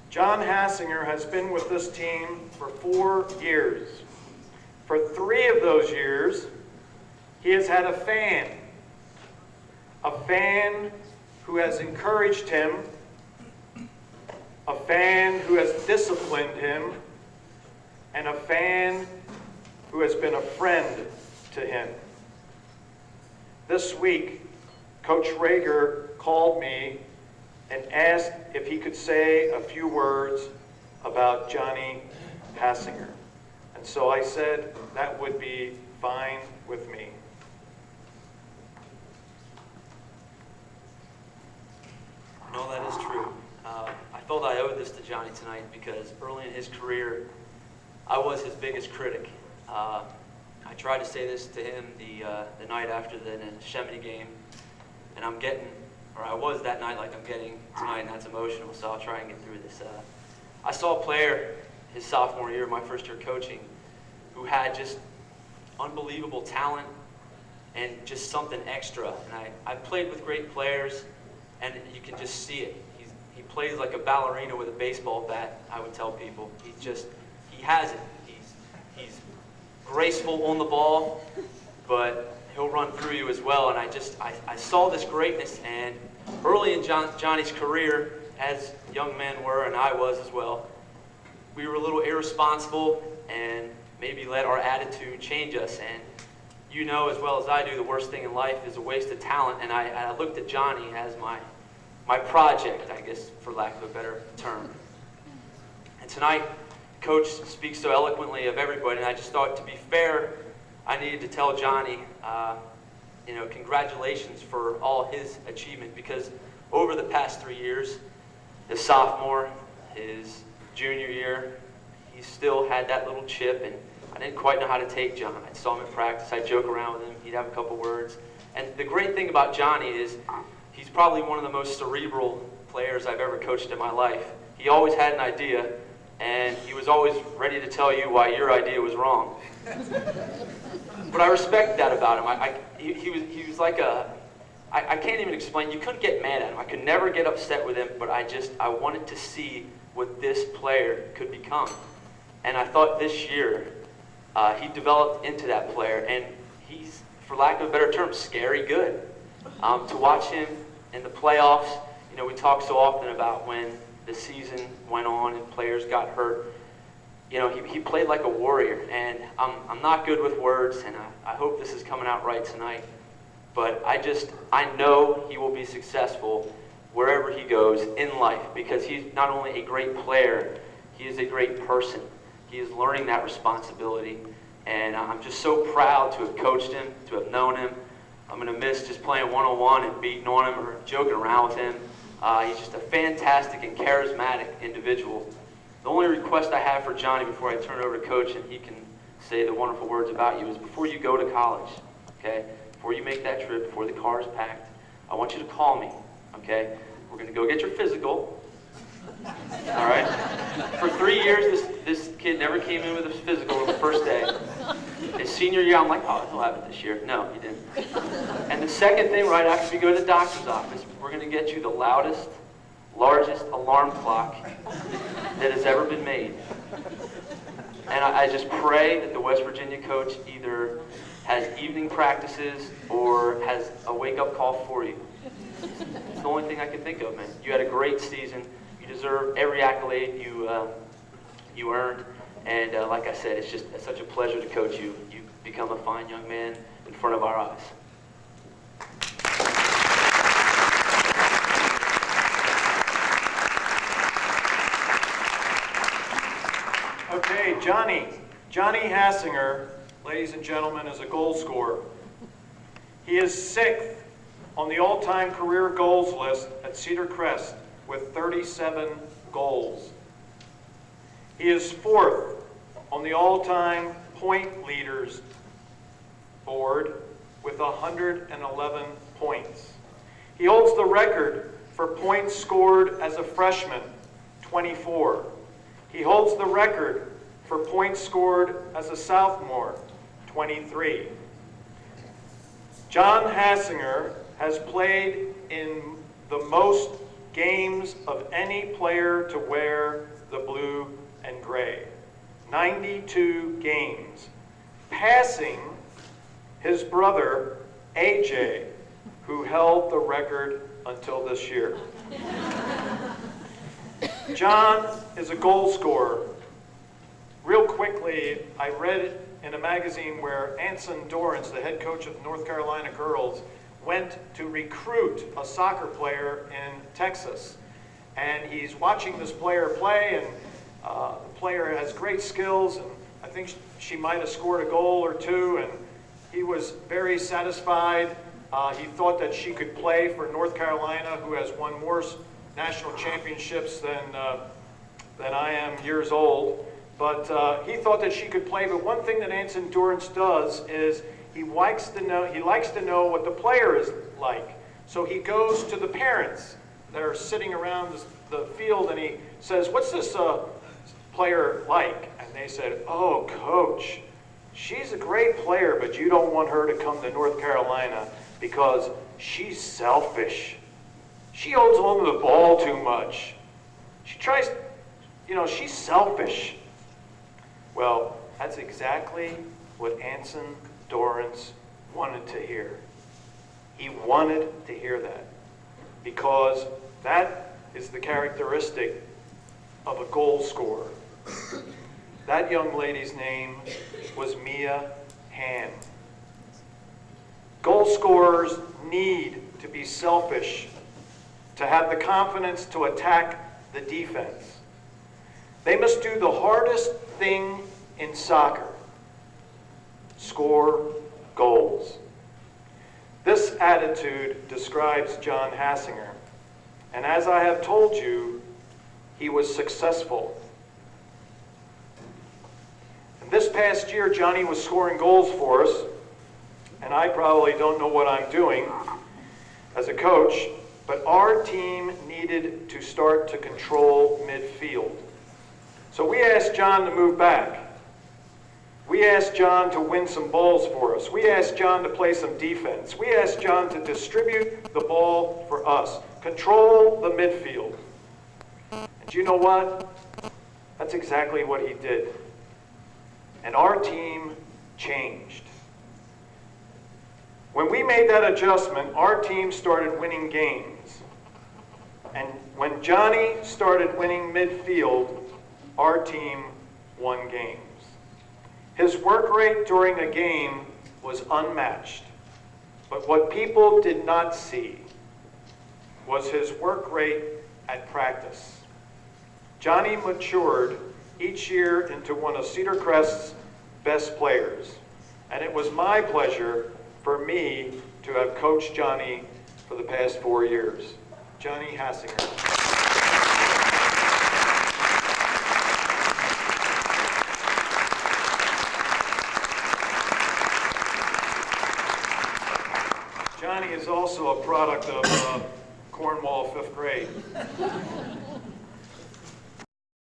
John Hassinger has been with this team for 4 years. For 3 of those years, he has had a fan who has encouraged him, a fan who has disciplined him, and a fan who has been a friend to him. This week, Coach Rager called me and asked if he could say a few words about Johnny Hassinger. And so I said that would be fine with me. No, that is true. I felt I owed this to Johnny tonight because early in his career, I was his biggest critic. I tried to say this to him the night after the Neshaminy game, and I was that night like I'm getting tonight, and that's emotional, so I'll try and get through this. I saw a player his sophomore year, my first year coaching, who had just unbelievable talent and just something extra. And I played with great players, and you can just see it. He plays like a ballerina with a baseball bat, I would tell people. He has it. He's graceful on the ball, but he'll run through you as well. And I saw this greatness, and early in Johnny's career, as young men were, and I was as well, we were a little irresponsible and maybe let our attitude change us. And you know as well as I do, the worst thing in life is a waste of talent. And I looked at Johnny as my project, I guess, for lack of a better term. And tonight, Coach speaks so eloquently of everybody, and I just thought, to be fair, I needed to tell Johnny, congratulations for all his achievement, because over the past 3 years, his sophomore, his junior year, he still had that little chip, and I didn't quite know how to take John. I saw him at practice, I'd joke around with him, he'd have a couple words. And the great thing about Johnny is he's probably one of the most cerebral players I've ever coached in my life. He always had an idea, and he was always ready to tell you why your idea was wrong. But I respect that about him. He was like I can't even explain. You couldn't get mad at him. I could never get upset with him, but I wanted to see what this player could become. And I thought this year he developed into that player, and he's, for lack of a better term, scary good. To watch him in the playoffs, we talk so often about when the season went on and players got hurt. He played like a warrior, and I'm not good with words, and I hope this is coming out right tonight. But I know he will be successful wherever he goes in life, because he's not only a great player, he is a great person. He is learning that responsibility, and I'm just so proud to have coached him, to have known him. I'm going to miss just playing one-on-one and beating on him or joking around with him. He's just a fantastic and charismatic individual. The only request I have for Johnny before I turn it over to Coach and he can say the wonderful words about you is, before you go to college, okay, before you make that trip, before the car is packed, I want you to call me, okay? We're going to go get your physical, all right? For 3 years, this kid never came in with a physical on the first day. His senior year, I'm like, oh, he'll have it this year. No, he didn't. And the second thing, right after we go to the doctor's office, we're going to get you the loudest, largest alarm clock that has ever been made. And I just pray that the West Virginia coach either has evening practices or has a wake-up call for you. It's the only thing I can think of, man. You had a great season. You deserve every accolade you earned. And like I said, it's such a pleasure to coach you. You've become a fine young man in front of our eyes. Okay, Johnny Hassinger, ladies and gentlemen, is a goal scorer. He is 6th on the all-time career goals list at Cedar Crest with 37 goals. He is 4th on the all-time point leaders board with 111 points. He holds the record for points scored as a freshman, 24. He holds the record for points scored as a sophomore, 23. John Hassinger has played in the most games of any player to wear the blue and gray. 92 games, passing his brother, AJ, who held the record until this year. John is a goal scorer. Real quickly, I read in a magazine where Anson Dorrance, the head coach of the North Carolina girls, went to recruit a soccer player in Texas. And he's watching this player play, and the player has great skills, and I think she might have scored a goal or two, and he was very satisfied. He thought that she could play for North Carolina, who has won more national championships than I am years old. But he thought that she could play. But one thing that Anson Dorrance does is he likes to know what the player is like. So he goes to the parents that are sitting around the field, and he says, "What's this player like?" And they said, "Oh, coach, she's a great player, but you don't want her to come to North Carolina because she's selfish. She holds on to the ball too much. She tries, she's selfish." Well, that's exactly what Anson Dorrance wanted to hear. He wanted to hear that because that is the characteristic of a goal scorer. That young lady's name was Mia Hamm. Goal scorers need to be selfish, to have the confidence to attack the defense. They must do the hardest thing in soccer: score goals. This attitude describes John Hassinger, and as I have told you, he was successful. And this past year, Johnny was scoring goals for us, and I probably don't know what I'm doing as a coach, but our team needed to start to control midfield. So we asked John to move back. We asked John to win some balls for us. We asked John to play some defense. We asked John to distribute the ball for us, control the midfield. And you know what? That's exactly what he did. And our team changed. When we made that adjustment, our team started winning games. And when Johnny started winning midfield, our team won games. His work rate during a game was unmatched. But what people did not see was his work rate at practice. Johnny matured each year into one of Cedar Crest's best players. And it was my pleasure for me to have coached Johnny for the past 4 years. Johnny Hassinger. Johnny is also a product of Cornwall 5th grade.